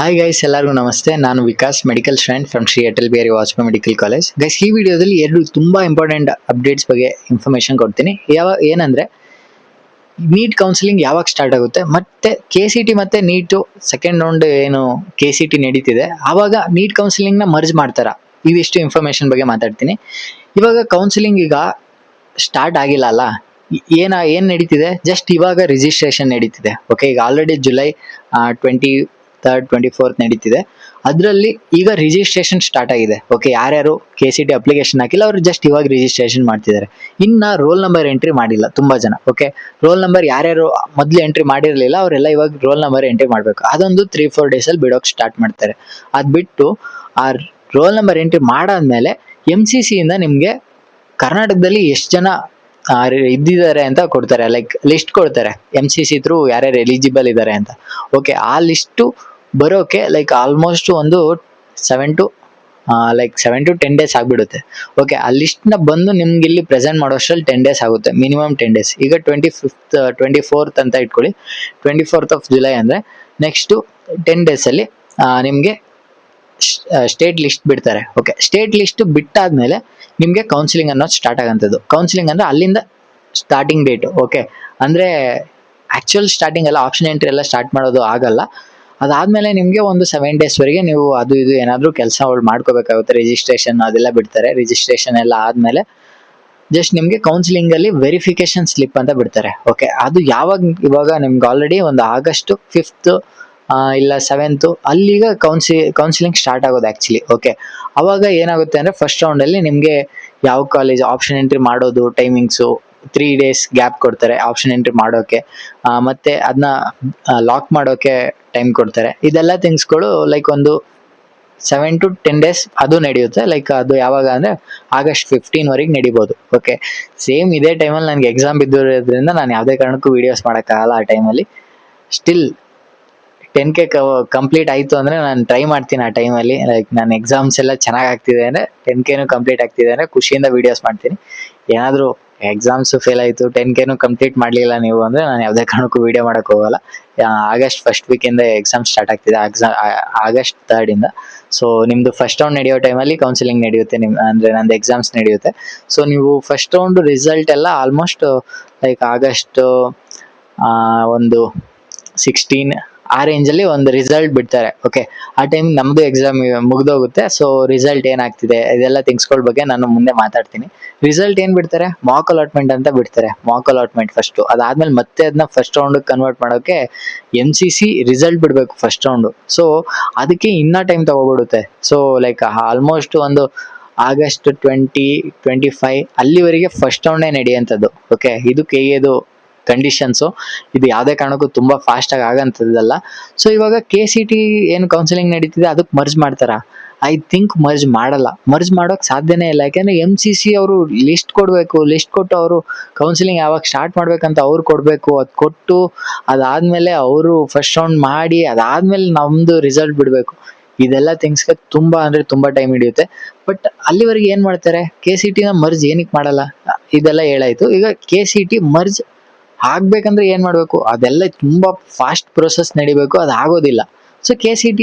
Hi guys, ಎಲ್ಲರಿಗೂ ನಮಸ್ತೆ. ನಾನು Vikas, medical student from Shri Atal Bihari Vajpayee medical college. Guys, ಈ ವಿಡಿಯೋದಲ್ಲಿ ಎರಡು ತುಂಬಾ ಇಂಪಾರ್ಟೆಂಟ್ ಅಪ್ಡೇಟ್ಸ್ ಬಗ್ಗೆ ಇನ್ಫಾರ್ಮೇಶನ್ ಕೊಡ್ತೀನಿ. ಏನಂದ್ರೆ ನೀಟ್ ಕೌನ್ಸಿಲಿಂಗ್ ಯಾವಾಗ ಸ್ಟಾರ್ಟ್ ಆಗುತ್ತೆ, ಮತ್ತೆ KCT ಮತ್ತೆ ನೀಟ್ ಸೆಕೆಂಡ್ ರೌಂಡ್ ಏನು KCT ನಡೀತಿದೆ, ಆವಾಗ ನೀಟ್ ಕೌನ್ಸಿಲಿಂಗ್ ನ ಮರ್ಜ್ ಮಾಡ್ತಾರ, ಇವಿಷ್ಟು ಇನ್ಫಾರ್ಮೇಶನ್ ಬಗ್ಗೆ ಮಾತಾಡ್ತೀನಿ. ಇವಾಗ ಕೌನ್ಸಿಲಿಂಗ್ ಈಗ ಸ್ಟಾರ್ಟ್ ಆಗಿಲ್ಲ ಅಲ್ಲ, ಏನ್ ನಡೀತಿದೆ, ಜಸ್ಟ್ ಇವಾಗ ರಿಜಿಸ್ಟ್ರೇಷನ್ ನಡೀತಿದೆ. ಓಕೆ, ಈಗ ಆಲ್ರೆಡಿ ಜುಲೈ 23rd 24th ನಡೀತಿದೆ. ಅದರಲ್ಲಿ ಈಗ ರಿಜಿಸ್ಟ್ರೇಷನ್ ಸ್ಟಾರ್ಟ್ ಆಗಿದೆ. ಓಕೆ, ಯಾರ್ಯಾರು KCT ಅಪ್ಲಿಕೇಶನ್ ಹಾಕಿಲ್ಲ ಅವ್ರು ಜಸ್ಟ್ ಇವಾಗ ರಿಜಿಸ್ಟ್ರೇಷನ್ ಮಾಡ್ತಿದ್ದಾರೆ. ಇನ್ನ ರೋಲ್ ನಂಬರ್ ಎಂಟ್ರಿ ಮಾಡಿಲ್ಲ ತುಂಬಾ ಜನ. ಓಕೆ, ರೋಲ್ ನಂಬರ್ ಯಾರ್ಯಾರು ಮೊದ್ಲು ಎಂಟ್ರಿ ಮಾಡಿರ್ಲಿಲ್ಲ ಅವರೆಲ್ಲ ಇವಾಗ ರೋಲ್ ನಂಬರ್ ಎಂಟ್ರಿ ಮಾಡ್ಬೇಕು. ಅದೊಂದು 3-4 ಡೇಸ್ ಅಲ್ಲಿ ಬಿಡೋಕ್ ಸ್ಟಾರ್ಟ್ ಮಾಡ್ತಾರೆ. ಅದ್ ಬಿಟ್ಟು ಆ ರೋಲ್ ನಂಬರ್ ಎಂಟ್ರಿ ಮಾಡಾದ್ಮೇಲೆ MCC ಇಂದ ನಿಮ್ಗೆ ಕರ್ನಾಟಕದಲ್ಲಿ ಎಷ್ಟು ಜನ ಇದ್ದಿದ್ದಾರೆ ಅಂತ ಕೊಡ್ತಾರೆ, ಲೈಕ್ ಲಿಸ್ಟ್ ಕೊಡ್ತಾರೆ. MCC ಥ್ರೂ ಯಾರ್ಯಾರು ಎಲಿಜಿಬಲ್ ಇದ್ದಾರೆ ಅಂತ. ಓಕೆ, ಆ ಲಿಸ್ಟು ಬರೋಕೆ ಲೈಕ್ ಆಲ್ಮೋಸ್ಟ್ ಒಂದು 7 to 10 ಡೇಸ್ ಆಗ್ಬಿಡುತ್ತೆ. ಓಕೆ, ಆ ಲಿಸ್ಟ್ ನ ಬಂದು ನಿಮ್ಗೆ ಇಲ್ಲಿ ಪ್ರೆಸೆಂಟ್ ಮಾಡೋಷ್ಟ್ರಲ್ಲಿ 10 ಡೇಸ್ ಆಗುತ್ತೆ, ಮಿನಿಮಮ್ 10 ಡೇಸ್. ಈಗ 24th ಅಂತ ಇಟ್ಕೊಳ್ಳಿ, 24th ಆಫ್ ಜುಲೈ ಅಂದ್ರೆ ನೆಕ್ಸ್ಟ್ 10 ಡೇಸ್ ಅಲ್ಲಿ ನಿಮ್ಗೆ ಸ್ಟೇಟ್ ಲಿಸ್ಟ್ ಬಿಡ್ತಾರೆ. ಓಕೆ, ಸ್ಟೇಟ್ ಲಿಸ್ಟ್ ಬಿಟ್ಟಾದ್ಮೇಲೆ ನಿಮ್ಗೆ ಕೌನ್ಸಿಲಿಂಗ್ ಅನ್ನೋದು ಸ್ಟಾರ್ಟ್ ಆಗಂತದ್ದು. ಕೌನ್ಸಿಲಿಂಗ್ ಅಂದ್ರೆ ಅಲ್ಲಿಂದ ಸ್ಟಾರ್ಟಿಂಗ್ ಡೇಟ್. ಓಕೆ, ಅಂದ್ರೆ ಆಕ್ಚುಯಲ್ ಸ್ಟಾರ್ಟಿಂಗ್ ಎಲ್ಲ ಆಪ್ಷನ್ ಎಂಟ್ರಿ ಎಲ್ಲ ಸ್ಟಾರ್ಟ್ ಮಾಡೋದು ಆಗಲ್ಲ. ಅದಾದ್ಮೇಲೆ ನಿಮ್ಗೆ ಒಂದು 7 ಡೇಸ್ ವರೆಗೆ ನೀವು ಅದು ಇದು ಏನಾದ್ರು ಕೆಲಸಗಳು ಮಾಡ್ಕೋಬೇಕಾಗುತ್ತೆ. ರಿಜಿಸ್ಟ್ರೇಷನ್ ಅದೆಲ್ಲ ಬಿಡ್ತಾರೆ. ರಿಜಿಸ್ಟ್ರೇಷನ್ ಎಲ್ಲ ಆದ್ಮೇಲೆ ಜಸ್ಟ್ ನಿಮ್ಗೆ ಕೌನ್ಸಿಲಿಂಗ್ ಅಲ್ಲಿ ವೆರಿಫಿಕೇಶನ್ ಸ್ಲಿಪ್ ಅಂತ ಬಿಡ್ತಾರೆ. ಓಕೆ, ಅದು ಇವಾಗ ನಿಮ್ಗೆ ಆಲ್ರೆಡಿ ಒಂದು August 5th ಇಲ್ಲ 7th ಅಲ್ಲಿಗ ಕೌನ್ಸಿಲಿಂಗ್ ಸ್ಟಾರ್ಟ್ ಆಗೋದು ಆಕ್ಚುಲಿ. ಓಕೆ, ಅವಾಗ ಏನಾಗುತ್ತೆ ಅಂದ್ರೆ ಫಸ್ಟ್ ರೌಂಡ್ ಅಲ್ಲಿ ನಿಮ್ಗೆ ಯಾವ ಕಾಲೇಜ್ ಆಪ್ಷನ್ ಎಂಟ್ರಿ ಮಾಡೋದು ಟೈಮಿಂಗ್ಸು 3 ಡೇಸ್ ಗ್ಯಾಪ್ ಕೊಡ್ತಾರೆ ಆಪ್ಷನ್ ಎಂಟ್ರಿ ಮಾಡೋಕೆ. ಮತ್ತೆ ಅದನ್ನ ಲಾಕ್ ಮಾಡೋಕೆ ಟೈಮ್ ಕೊಡ್ತಾರೆ. ಇದೆಲ್ಲ ಥಿಂಗ್ಸ್ಗಳು ಲೈಕ್ ಒಂದು 7 to 10 ಡೇಸ್ ಅದು ನಡೆಯುತ್ತೆ. ಲೈಕ್ ಅದು ಯಾವಾಗ ಅಂದ್ರೆ August 15 ವರೆಗೆ ನಡಿಬಹುದು. ಓಕೆ, ಸೇಮ್ ಇದೇ ಟೈಮಲ್ಲಿ ನನಗೆ ಎಕ್ಸಾಮ್ ಬಿದ್ದಿರೋದ್ರಿಂದ ನಾನು ಯಾವುದೇ ಕಾರಣಕ್ಕೂ ವಿಡಿಯೋಸ್ ಮಾಡೋಕ್ಕಾಗಲ್ಲ ಆ ಟೈಮಲ್ಲಿ. ಸ್ಟಿಲ್ 10K ಕಂಪ್ಲೀಟ್ ಆಯ್ತು ಅಂದ್ರೆ ನಾನು ಟ್ರೈ ಮಾಡ್ತೀನಿ ಆ ಟೈಮಲ್ಲಿ. ಲೈಕ್ ನನ್ನ ಎಕ್ಸಾಮ್ಸ್ ಎಲ್ಲ ಚೆನ್ನಾಗಿ ಆಗ್ತಿದೆ ಅಂದ್ರೆ 10K ಕಂಪ್ಲೀಟ್ ಆಗ್ತಿದೆ ಅಂದ್ರೆ ಖುಷಿಯಿಂದ ವಿಡಿಯೋಸ್ ಮಾಡ್ತೀನಿ. ಏನಾದರೂ ಎಕ್ಸಾಮ್ಸ್ ಫೇಲ್ ಆಯ್ತು 10K ಕಂಪ್ಲೀಟ್ ಮಾಡ್ಲಿಲ್ಲ ನೀವು ಅಂದ್ರೆ ನಾನು ಯಾವುದೇ ಕಾರಣಕ್ಕೂ ವಿಡಿಯೋ ಮಾಡಕ್ ಹೋಗಲ್ಲ. August 1st ವೀಕಿಂದ ಎಕ್ಸಾಮ್ ಸ್ಟಾರ್ಟ್ ಆಗ್ತಿದೆ, August 3rd ಇಂದ. ಸೊ ನಿಮ್ದು ಫಸ್ಟ್ ರೌಂಡ್ ನಡೆಯೋ ಟೈಮಲ್ಲಿ ಕೌನ್ಸಿಲಿಂಗ್ ನಡೆಯುತ್ತೆ, ಅಂದ್ರೆ ನಂದು ಎಕ್ಸಾಮ್ಸ್ ನಡೆಯುತ್ತೆ. ಸೊ ನೀವು ಫಸ್ಟ್ ರೌಂಡ್ ರಿಸಲ್ಟ್ ಎಲ್ಲ ಆಲ್ಮೋಸ್ಟ್ ಲೈಕ್ August ಒಂದು 16 ಆ ರೇಂಜಲ್ಲಿ ಒಂದು ರಿಸಲ್ಟ್ ಬಿಡ್ತಾರೆ. ಓಕೆ, ಆ ಟೈಮ್ ನಮ್ದು ಎಕ್ಸಾಮ್ ಮುಗ್ದೋಗುತ್ತೆ. ಸೊ ರಿಸಲ್ಟ್ ಏನಾಗ್ತಿದೆ ಇದೆಲ್ಲ ಥಿಂಗ್ಸ್ಗಳ ಬಗ್ಗೆ ನಾನು ಮುಂದೆ ಮಾತಾಡ್ತೀನಿ. ರಿಸಲ್ಟ್ ಏನ್ ಬಿಡ್ತಾರೆ, ಮಾಕ್ ಅಲಾಟ್ಮೆಂಟ್ ಅಂತ ಬಿಡ್ತಾರೆ. ಮಾಕ್ ಅಲಾಟ್ಮೆಂಟ್ ಫಸ್ಟ್, ಅದಾದ್ಮೇಲೆ ಮತ್ತೆ ಅದನ್ನ ಫಸ್ಟ್ ರೌಂಡ್ ಕನ್ವರ್ಟ್ ಮಾಡೋಕೆ MCC ರಿಸಲ್ಟ್ ಬಿಡ್ಬೇಕು ಫಸ್ಟ್ ರೌಂಡ್. ಸೊ ಅದಕ್ಕೆ ಇನ್ನ ಟೈಮ್ ತಗೋಬಿಡುತ್ತೆ. ಸೊ ಲೈಕ್ ಆಲ್ಮೋಸ್ಟ್ ಒಂದು August 20-25 ಅಲ್ಲಿವರೆಗೆ ಫಸ್ಟ್ ರೌಂಡೇ ನಡೆಯುವಂಥದ್ದು. ಓಕೆ, ಇದು KAದು ಕಂಡೀಷನ್ಸು. ಇದು ಯಾವುದೇ ಕಾರಣಕ್ಕೂ ತುಂಬಾ ಫಾಸ್ಟ್ ಆಗಿ ಆಗಂತದ್ದಲ್ಲ. ಸೊ ಇವಾಗ KCT ಏನು ಕೌನ್ಸಿಲಿಂಗ್ ನಡೀತಿದೆ ಅದಕ್ಕೆ ಮರ್ಜ್ ಮಾಡ್ತಾರ? ಐ ಥಿಂಕ್ ಮರ್ಜ್ ಮಾಡಲ್ಲ. ಮರ್ಜ್ ಮಾಡೋಕ್ ಸಾಧ್ಯನೇ ಇಲ್ಲ. ಯಾಕಂದ್ರೆ MCC ಅವರು ಲಿಸ್ಟ್ ಕೊಡ್ಬೇಕು, ಲಿಸ್ಟ್ ಕೊಟ್ಟು ಅವರು ಕೌನ್ಸಿಲಿಂಗ್ ಯಾವಾಗ ಸ್ಟಾರ್ಟ್ ಮಾಡ್ಬೇಕಂತ ಅವ್ರು ಕೊಡ್ಬೇಕು. ಅದ್ ಕೊಟ್ಟು ಅದಾದ್ಮೇಲೆ ಅವರು ಫಸ್ಟ್ ರೌಂಡ್ ಮಾಡಿ ಅದಾದ್ಮೇಲೆ ನಮ್ದು ರಿಸಲ್ಟ್ ಬಿಡ್ಬೇಕು. ಇದೆಲ್ಲ ಥಿಂಗ್ಸ್ಗೆ ತುಂಬಾ ಅಂದ್ರೆ ತುಂಬಾ ಟೈಮ್ ಹಿಡಿಯುತ್ತೆ. ಬಟ್ ಅಲ್ಲಿವರೆಗೆ ಏನ್ ಮಾಡ್ತಾರೆ, KCT ನ ಮರ್ಜ್ ಏನಕ್ಕೆ ಮಾಡಲ್ಲ, ಇದೆಲ್ಲ ಹೇಳಾಯ್ತು. ಈಗ KCT ಮರ್ಜ್ ಆಗ್ಬೇಕಂದ್ರೆ ಏನ್ ಮಾಡ್ಬೇಕು, ಅದೆಲ್ಲ ತುಂಬಾ ಫಾಸ್ಟ್ ಪ್ರೊಸೆಸ್ ನಡಿಬೇಕು, ಅದು ಆಗೋದಿಲ್ಲ. ಸೊ KCT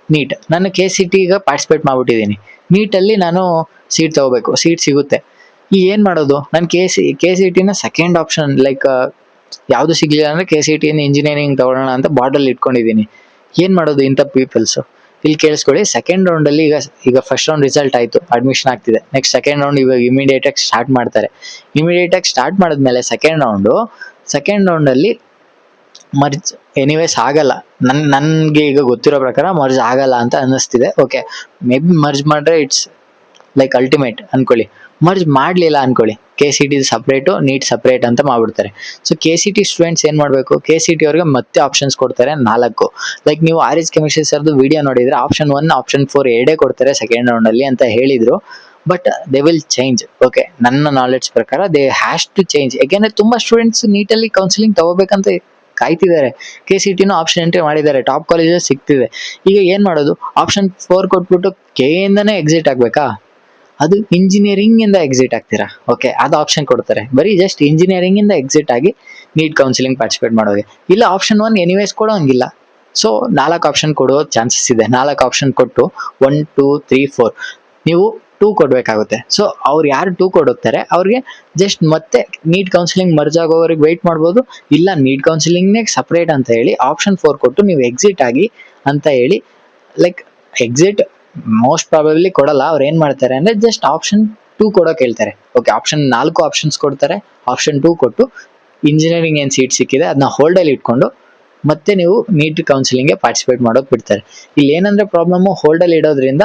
ನೀಟ್, ನಾನು KCT ಈಗ ಪಾರ್ಟಿಸಿಪೇಟ್ ಮಾಡ್ಬಿಟ್ಟಿದ್ದೀನಿ. ನೀಟಲ್ಲಿ ನಾನು ಸೀಟ್ ತಗೋಬೇಕು, ಸೀಟ್ ಸಿಗುತ್ತೆ. ಈ ಏನ್ ಮಾಡೋದು, ನಾನು KCT ನ ಸೆಕೆಂಡ್ ಆಪ್ಷನ್ ಲೈಕ್ ಯಾವ್ದು ಸಿಗ್ಲಿಲ್ಲ ಅಂದ್ರೆ KCT ಇಂಜಿನಿಯರಿಂಗ್ ತಗೊಳ್ಳೋಣ ಅಂತ ಬಾರ್ಡರ್ ಇಟ್ಕೊಂಡಿದ್ದೀನಿ. ಏನ್ ಮಾಡೋದು ಇಂಥ ಪೀಪಲ್ಸ್? ಇಲ್ಲಿ ಕೇಳಿಸ್ಕೊಳ್ಳಿ, ಸೆಕೆಂಡ್ ರೌಂಡ್ ಅಲ್ಲಿ ಈಗ ಫಸ್ಟ್ ರೌಂಡ್ ರಿಸಲ್ಟ್ ಆಯ್ತು, ಅಡ್ಮಿಷನ್ ಆಗ್ತಿದೆ. ನೆಕ್ಸ್ಟ್ ಸೆಕೆಂಡ್ ರೌಂಡ್ ಇವಾಗ ಇಮಿಡಿಯೇಟ್ ಆಗಿ ಸ್ಟಾರ್ಟ್ ಮಾಡ್ತಾರೆ. ಇಮಿಡಿಯೇಟ್ ಆಗಿ ಸ್ಟಾರ್ಟ್ ಮಾಡಿದ್ಮೇಲೆ ಸೆಕೆಂಡ್ ರೌಂಡ್ ಅಲ್ಲಿ ಮರ್ಜ್ ಎನಿವೇಸ್ ಆಗಲ್ಲ. ನನ್ಗೆ ಈಗ ಗೊತ್ತಿರೋ ಪ್ರಕಾರ ಮರ್ಜ್ ಆಗಲ್ಲ ಅಂತ ಅನ್ನಿಸ್ತಿದೆ. ಓಕೆ, ಮೇ ಬಿ ಮರ್ಜ್ ಮಾಡ್ರೆ ಇಟ್ಸ್ ಲೈಕ್ ಅಲ್ಟಿಮೇಟ್ ಅನ್ಕೊಳ್ಳಿ. ಮರ್ಜ್ ಮಾಡ್ಲಿಲ್ಲ ಅನ್ಕೊಳ್ಳಿ, KCT ಸಪ್ರೇಟು ನೀಟ್ ಸಪ್ರೇಟ್ ಅಂತ ಮಾಡ್ಬಿಡ್ತಾರೆ. ಸೊ KCT ಸ್ಟೂಡೆಂಟ್ಸ್ ಏನ್ ಮಾಡ್ಬೇಕು, KCT ಅವ್ರಿಗೆ ಮತ್ತೆ ಆಪ್ಷನ್ಸ್ ಕೊಡ್ತಾರೆ 4. ಲೈಕ್ ನೀವು RS ಕೆಮಿಸ್ಟ್ರಿ ಸರ್ದು ವಿಡಿಯೋ ನೋಡಿದ್ರೆ ಆಪ್ಷನ್ 1 ಆಪ್ಷನ್ 4 ಎರಡೇ ಕೊಡ್ತಾರೆ ಸೆಕೆಂಡ್ ರೌಂಡ್ ಅಲ್ಲಿ ಅಂತ ಹೇಳಿದ್ರು. But they will change. Okay, ನನ್ನ ನಾಲೆಡ್ಜ್ ಪ್ರಕಾರ ದೇ ಹ್ಯಾಸ್ ಟು ಚೇಂಜ್. ಯಾಕೆಂದ್ರೆ ತುಂಬಾ ಸ್ಟೂಡೆಂಟ್ಸ್ ನೀಟಲ್ಲಿ ಕೌನ್ಸಿಲಿಂಗ್ ತಗೋಬೇಕಂತ ಕಾಯ್ತಿದ್ದಾರೆ. KCT ಆಪ್ಷನ್ ಎಂಟ್ರಿ ಮಾಡಿದ್ದಾರೆ, ಟಾಪ್ ಕಾಲೇಜಸ್ ಸಿಗ್ತಿದೆ. ಈಗ ಏನ್ ಮಾಡೋದು, ಆಪ್ಷನ್ 4 ಕೊಟ್ಬಿಟ್ಟು ಇಂದಾನೇ ಎಕ್ಸಿಟ್ ಆಗ್ಬೇಕಾ? ಅದು ಇಂಜಿನಿಯರಿಂಗ್ ಇಂದ ಎಕ್ಸಿಟ್ ಆಗ್ತೀರಾ? ಓಕೆ, ಅದು ಆಪ್ಷನ್ ಕೊಡ್ತಾರೆ. ಬರೀ ಜಸ್ಟ್ ಇಂಜಿನಿಯರಿಂಗ್ ಇಂದ ಎಕ್ಸಿಟ್ ಆಗಿ ನೀಟ್ ಕೌನ್ಸಿಲಿಂಗ್ ಪಾರ್ಟಿಸಿಪೇಟ್ ಮಾಡೋಗೆ. ಇಲ್ಲ ಆಪ್ಷನ್ 1 ಎನಿವೇಸ್ ಕೊಡೋಂಗಿಲ್ಲ. ಸೊ 4 ಆಪ್ಷನ್ ಕೊಡೋ ಚಾನ್ಸಸ್ ಇದೆ. 4 ಆಪ್ಷನ್ ಕೊಟ್ಟು 1 2 3 4 ನೀವು 2 ಕೊಡ್ಬೇಕಾಗುತ್ತೆ. ಸೊ ಅವ್ರು ಯಾರು 2 ಕೊಡುತ್ತಾರೆ ಅವ್ರಿಗೆ ಜಸ್ಟ್ ಮತ್ತೆ ನೀಟ್ ಕೌನ್ಸಿಲಿಂಗ್ ಮರ್ಜ್ ಆಗೋವರೆಗೆ ವೆಯ್ಟ್ ಮಾಡ್ಬೋದು, ಇಲ್ಲ ನೀಟ್ ಕೌನ್ಸಿಲಿಂಗ್ನೇ ಸಪ್ರೇಟ್ ಅಂತ ಹೇಳಿ ಆಪ್ಷನ್ 4 ಕೊಟ್ಟು ನೀವು ಎಕ್ಸಿಟ್ ಆಗಿ ಅಂತ ಹೇಳಿ, ಲೈಕ್ ಎಕ್ಸಿಟ್ ಮೋಸ್ಟ್ ಪ್ರಾಬಬ್ಲಿ ಕೊಡಲ್ಲ. ಅವ್ರು ಏನ್ ಮಾಡ್ತಾರೆ ಅಂದ್ರೆ ಜಸ್ಟ್ ಆಪ್ಷನ್ 2 ಕೊಡೋಕೆ ಹೇಳ್ತಾರೆ. ಓಕೆ, ಆಪ್ಷನ್ 4 ಆಪ್ಷನ್ಸ್ ಕೊಡ್ತಾರೆ, ಆಪ್ಷನ್ 2 ಕೊಟ್ಟು ಇಂಜಿನಿಯರಿಂಗ್ ಏನ್ ಸೀಟ್ ಸಿಕ್ಕಿದೆ ಅದನ್ನ ಹೋಲ್ಡ್ ಅಲ್ಲಿ ಇಟ್ಕೊಂಡು ಮತ್ತೆ ನೀವು ನೀಟ್ ಕೌನ್ಸಿಲಿಂಗ್ಗೆ ಪಾರ್ಟಿಸಿಪೇಟ್ ಮಾಡೋಕೆ ಬಿಡ್ತಾರೆ. ಇಲ್ಲಿ ಏನಂದ್ರೆ ಪ್ರಾಬ್ಲಮ್, ಹೋಲ್ಡ್ ಅಲ್ಲಿ ಇಡೋದ್ರಿಂದ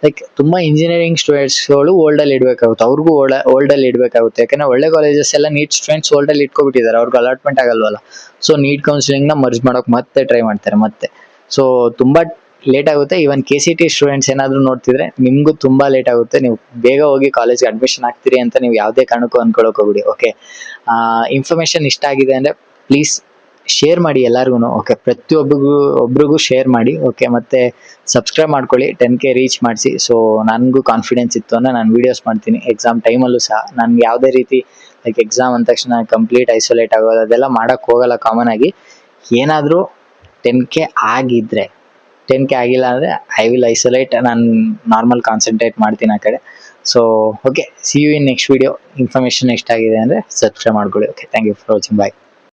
ಲೈಕ್ ತುಂಬಾ ಇಂಜಿನಿಯರಿಂಗ್ ಸ್ಟೂಡೆಂಟ್ಸ್ಗಳು ಹೋಲ್ಡ್ ಅಲ್ಲಿ ಇಡಬೇಕಾಗುತ್ತೆ, ಅವ್ರಿಗೂ ಹೋಲ್ಡ್ ಅಲ್ಲಿ ಇಡಬೇಕಾಗುತ್ತೆ. ಯಾಕಂದ್ರೆ ಒಳ್ಳೆ ಕಾಲೇಜಸ್ ಎಲ್ಲ ನೀಟ್ ಸ್ಟೂಡೆಂಟ್ಸ್ ಹೋಲ್ಡ್ ಅಲ್ಲಿ ಇಟ್ಕೊಬಿಟ್ಟಿದ್ದಾರೆ, ಅವ್ರಿಗೆ ಅಲಾಟ್ಮೆಂಟ್ ಆಗಲ್ವಲ್ಲ. ಸೊ ನೀಟ್ ಕೌನ್ಸಿಲಿಂಗ್ ನ ಮರ್ಜ್ ಮಾಡೋಕೆ ಮತ್ತೆ ಟ್ರೈ ಮಾಡ್ತಾರೆ ಮತ್ತೆ. ಸೊ ತುಂಬಾ ಲೇಟ್ ಆಗುತ್ತೆ. ಇವನ್ KCT ಸ್ಟೂಡೆಂಟ್ಸ್ ಏನಾದ್ರು ನೋಡ್ತಿದ್ರೆ ನಿಮ್ಗೂ ತುಂಬಾ ಲೇಟ್ ಆಗುತ್ತೆ. ನೀವು ಬೇಗ ಹೋಗಿ ಕಾಲೇಜ್ಗೆ ಅಡ್ಮಿಷನ್ ಆಗ್ತೀರಿ ಅಂತ ನೀವು ಯಾವುದೇ ಕಾರಣಕ್ಕೂ ಅನ್ಕೊಳಕ್ ಹೋಗ್ಬಿಡಿ. ಓಕೆ, ಇನ್ಫಾರ್ಮೇಶನ್ ಇಷ್ಟ ಆಗಿದೆ ಅಂದ್ರೆ ಪ್ಲೀಸ್ ಶೇರ್ ಮಾಡಿ ಎಲ್ಲರಿಗೂ. ಓಕೆ, ಒಬ್ರಿಗೂ ಶೇರ್ ಮಾಡಿ. ಓಕೆ, ಮತ್ತೆ ಸಬ್ಸ್ಕ್ರೈಬ್ ಮಾಡ್ಕೊಳ್ಳಿ, 10K ರೀಚ್ ಮಾಡಿಸಿ. ಸೊ ನನಗೂ ಕಾನ್ಫಿಡೆನ್ಸ್ ಇತ್ತು ಅಂದ್ರೆ ನಾನು ವೀಡಿಯೋಸ್ ಮಾಡ್ತೀನಿ ಎಕ್ಸಾಮ್ ಟೈಮಲ್ಲೂ ಸಹ. ನನ್ಗೆ ಯಾವುದೇ ರೀತಿ ಲೈಕ್ ಎಕ್ಸಾಮ್ ಅಂದ ತಕ್ಷಣ ಕಂಪ್ಲೀಟ್ ಐಸೋಲೇಟ್ ಆಗೋದು ಅದೆಲ್ಲ ಮಾಡಕ್ ಹೋಗಲ್ಲ. ಕಾಮನ್ ಆಗಿ ಏನಾದರೂ 10K ಆಗಿದ್ರೆ, 10K ಆಗಿಲ್ಲ ಅಂದರೆ ಐ ವಿಲ್ ಐಸೋಲೇಟ್, ನಾನು ನಾರ್ಮಲ್ ಕಾನ್ಸಂಟ್ರೇಟ್ ಮಾಡ್ತೀನಿ ಆ ಕಡೆ. So okay, see you in next video. Information ಇಷ್ಟ ಆಗಿದೆ ಅಂದರೆ ಸಬ್ಸ್ಕ್ರೈಬ್ ಮಾಡ್ಕೊಳ್ಳಿ. Okay, thank you for watching. Bye.